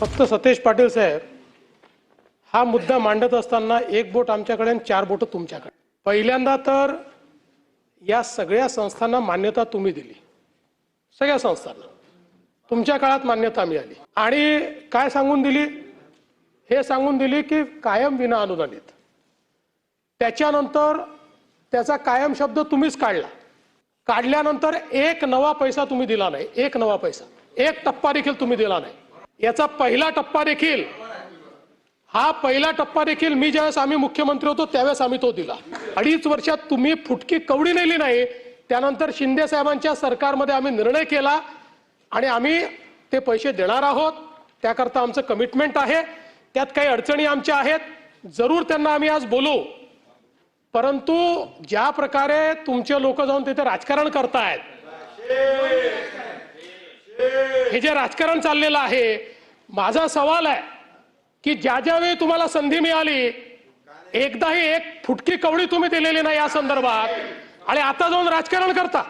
फक्त सतेज पाटील साहेब हा मुद्दा मांडत असताना एक बोट आमच्याकडे आणि चार बोट तुमच्याकडे। पहिल्यांदा तर या सगळ्या संस्थांना मान्यता तुम्ही दिली, सगळ्या संस्थांना तुमच्या काळात मान्यता मिळाली आणि काय सांगून दिली, हे सांगून दिली की कायम विना अनुदानित। त्याच्यानंतर त्याचा कायम शब्द तुम्हीच काढला, काढल्यानंतर एक नवा पैसा तुम्ही दिला नाही, एक नवा पैसा, एक टप्पा देखील तुम्ही दिला नाही। याचा पहिला टप्पा देखील, हा पहिला टप्पा देखील मी ज्यावेळेस आम्ही मुख्यमंत्री होतो त्यावेळेस आम्ही तो दिला। 2.5 वर्षात तुम्ही फुटकी कवडी नेली नाही। त्यानंतर शिंदे साहेबांच्या सरकारमध्ये आम्ही निर्णय केला आणि आम्ही ते पैसे देणार आहोत, त्याकरता आमचं कमिटमेंट आहे। त्यात काही अडचणी आमच्या आहेत, जरूर त्यांना आम्ही आज बोलू, परंतु ज्या प्रकारे तुमचे लोक जाऊन तिथे राजकारण करतायत, हे जे राजकारण चाललेलं आहे, माझा सवाल आहे की ज्या ज्यावेळी तुम्हाला संधी मिळाली एकदाही एक फुटकी कवडी तुम्ही दिलेली नाही या संदर्भात, आणि आता जाऊन राजकारण करता।